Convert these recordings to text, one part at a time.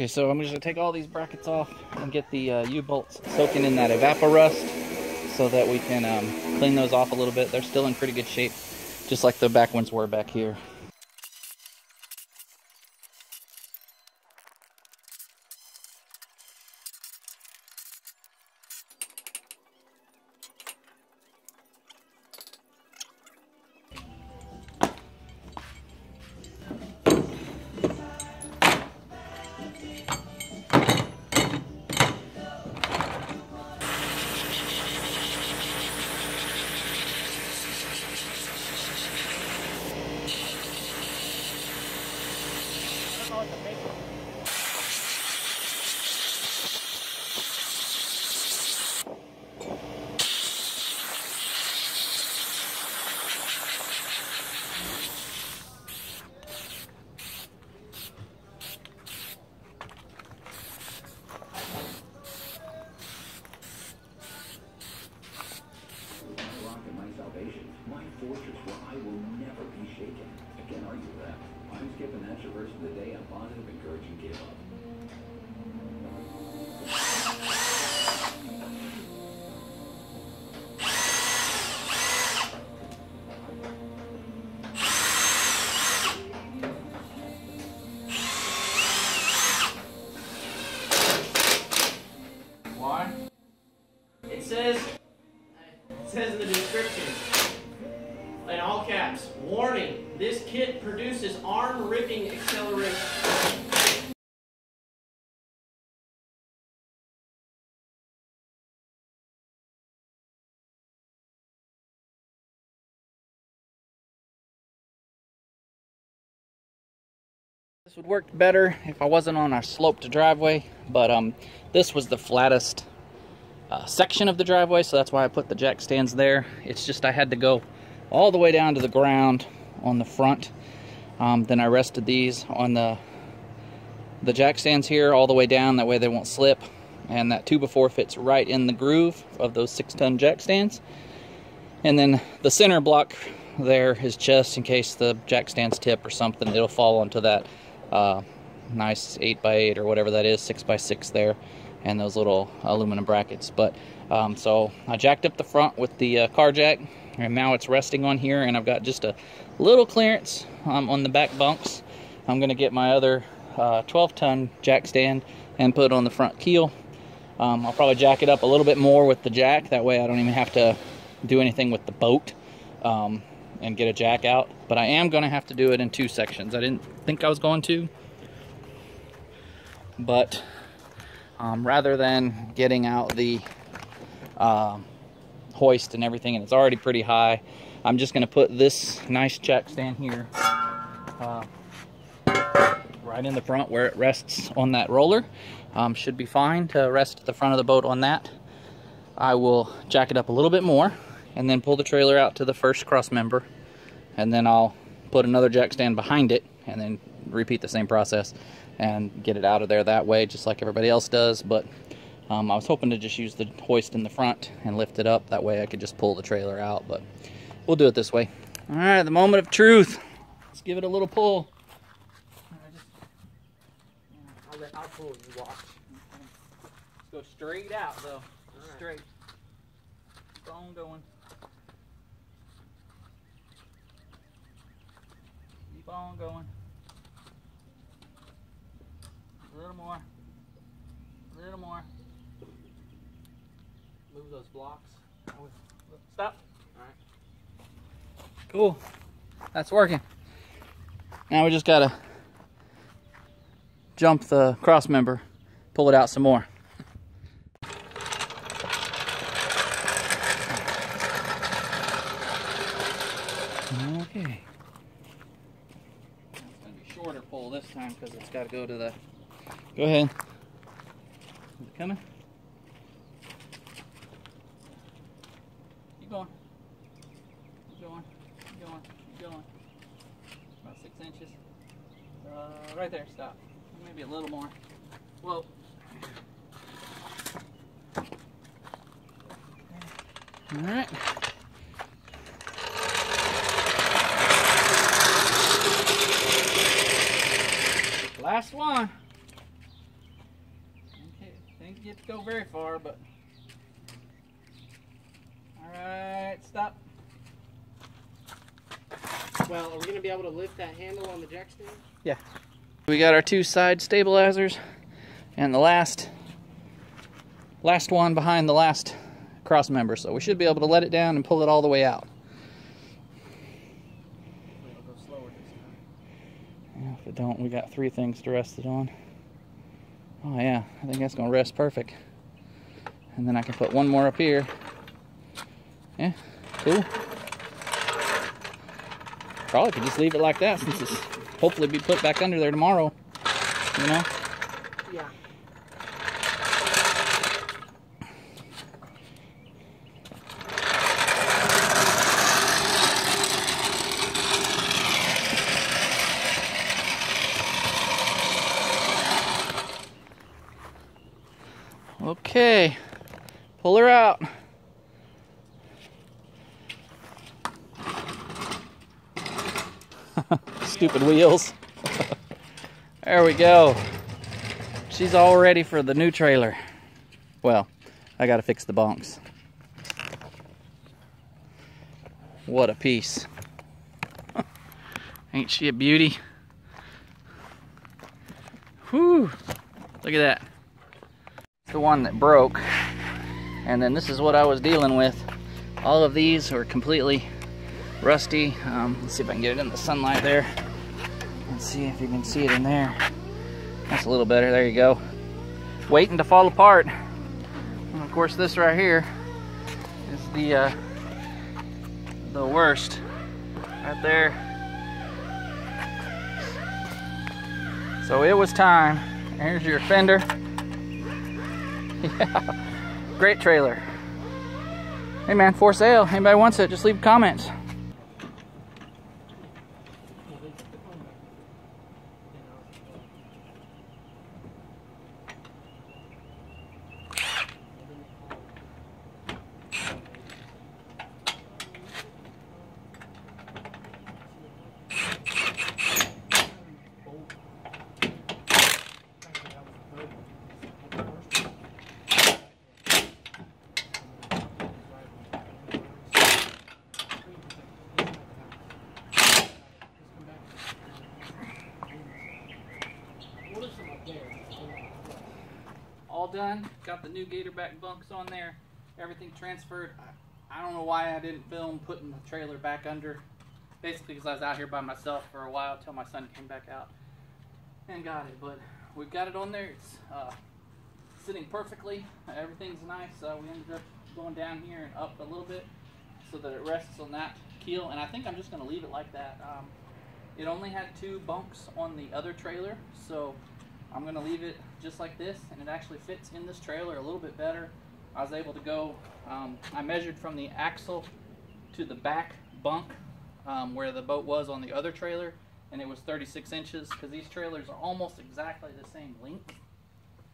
Okay, so I'm just gonna take all these brackets off and get the U-bolts soaking in that evaporust so that we can clean those off a little bit. They're still in pretty good shape, just like the back ones were back here. My fortress where I will never be shaken. I can't argue with that. I'm skipping that traverse of the day. I'm positive, encouraging, give up. Why? It says in the description, in all caps, warning, this kit produces arm-ripping acceleration. This would work better if I wasn't on a sloped driveway, but this was the flattest section of the driveway, so that's why I put the jack stands there. It's just I had to go all the way down to the ground on the front. Then I rested these on the jack stands here all the way down, that way they won't slip, and that 2x4 fits right in the groove of those 6-ton jack stands. And then the center block there is just in case the jack stands tip or something, it'll fall onto that nice 8x8 or whatever that is, 6x6 there, and those little aluminum brackets. But so I jacked up the front with the car jack, and now it's resting on here, and I've got just a little clearance on the back bunks. I'm gonna get my other 12-ton jack stand and put it on the front keel. I'll probably jack it up a little bit more with the jack, that way I don't even have to do anything with the boat and get a jack out. But I am gonna have to do it in 2 sections. I didn't think I was going to, but rather than getting out the hoist and everything, and it's already pretty high, I'm just gonna put this nice jack stand here right in the front where it rests on that roller. Should be fine to rest the front of the boat on that. I will jack it up a little bit more and then pull the trailer out to the first cross member, and then I'll put another jack stand behind it and then repeat the same process and get it out of there that way, just like everybody else does. But I was hoping to just use the hoist in the front and lift it up, that way I could just pull the trailer out, but we'll do it this way. All right, the moment of truth. Let's give it a little pull. I'll pull, you watch. Let's go straight out though, straight. Keep on going. Keep on going. A little more. A little more. Move those blocks. Stop. Alright. Cool. That's working. Now we just gotta jump the cross member, pull it out some more. Okay. It's gonna be shorter pull this time because it's got to go to the. Go ahead. Is it coming? Keep going. Keep going. Keep going. Keep going. About 6 inches. Right there. Stop. Maybe a little more. Whoa. All right. Last one. get to go very far, but all right, stop. Well, are we going to be able to lift that handle on the jack stand? Yeah. We got our 2 side stabilizers and the last one behind the last cross member, so we should be able to let it down and pull it all the way out. It'll go slower this time. Yeah, if it don't, we got 3 things to rest it on. Oh yeah, I think that's gonna rest perfect. And then I can put 1 more up here. Yeah, cool. Probably could just leave it like that since it's hopefully be put back under there tomorrow, you know? Yeah. Okay, pull her out. Stupid wheels. There we go. She's all ready for the new trailer. Well, I gotta fix the bunks. What a piece. Ain't she a beauty? Whew, look at that. The one that broke, and then this is what I was dealing with. All of these are completely rusty. Let's see if I can get it in the sunlight there. Let's see if you can see it in there. That's a little better. There you go. Waiting to fall apart. And of course, this right here is the worst. Right there. So it was time. Here's your fender. Yeah, great trailer. Hey man, for sale. Anybody wants it, just leave comments. All done. Got the new gator back bunks on there. Everything transferred. I don't know why I didn't film putting the trailer back under. Basically because I was out here by myself for a while until my son came back out and got it. But we've got it on there. It's sitting perfectly. Everything's nice. We ended up going down here and up a little bit so that it rests on that keel. And I think I'm just going to leave it like that. It only had 2 bunks on the other trailer, so I'm going to leave it just like this, and it actually fits in this trailer a little bit better. I was able to go, I measured from the axle to the back bunk where the boat was on the other trailer, and it was 36 inches because these trailers are almost exactly the same length.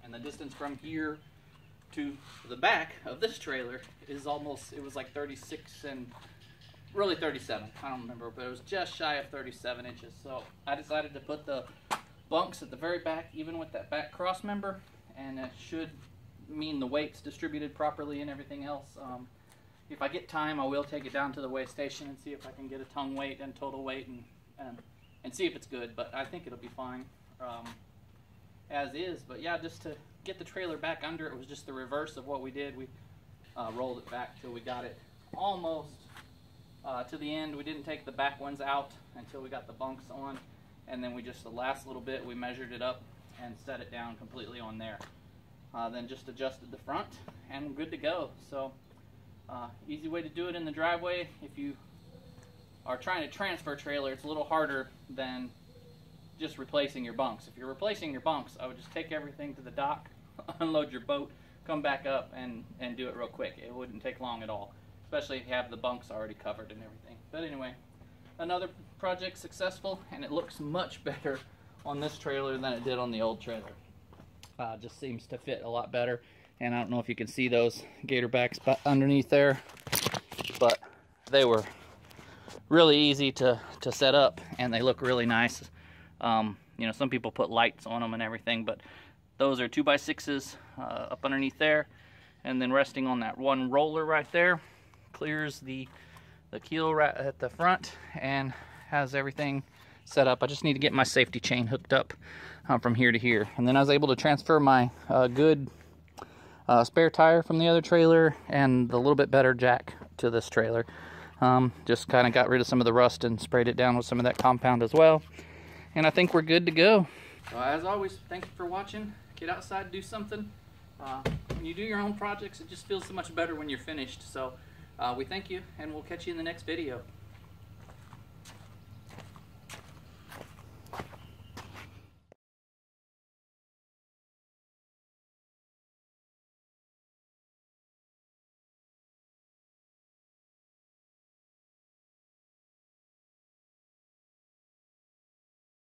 And the distance from here to the back of this trailer is almost, it was like 36 and really 37. I don't remember, but it was just shy of 37 inches. So I decided to put the bunks at the very back, even with that back cross member, and it should mean the weight's distributed properly and everything else. If I get time, I will take it down to the weigh station and see if I can get a tongue weight and total weight and see if it's good, but I think it'll be fine as is. But yeah, just to get the trailer back under, it was just the reverse of what we did. We rolled it back till we got it almost to the end. We didn't take the back ones out until we got the bunks on, and then we just, the last little bit, we measured it up and set it down completely on there. Then just adjusted the front and we're good to go. So easy way to do it in the driveway. If you are trying to transfer a trailer, it's a little harder than just replacing your bunks. If you're replacing your bunks, I would just take everything to the dock, unload your boat, come back up and do it real quick. It wouldn't take long at all, especially if you have the bunks already covered and everything. But anyway, another project successful, and it looks much better on this trailer than it did on the old trailer. Just seems to fit a lot better, and I don't know if you can see those gator backs underneath there, but they were really easy to set up, and they look really nice. You know, some people put lights on them and everything, but Those are 2x6s up underneath there, and then resting on that one roller right there clears the keel right at the front and has everything set up. I just need to get my safety chain hooked up from here to here, and then I was able to transfer my good spare tire from the other trailer and the little bit better jack to this trailer. Just kind of got rid of some of the rust and sprayed it down with some of that compound as well, and I think we're good to go. As always, thank you for watching. Get outside, do something. When you do your own projects, it just feels so much better when you're finished. So we thank you, and we'll catch you in the next video.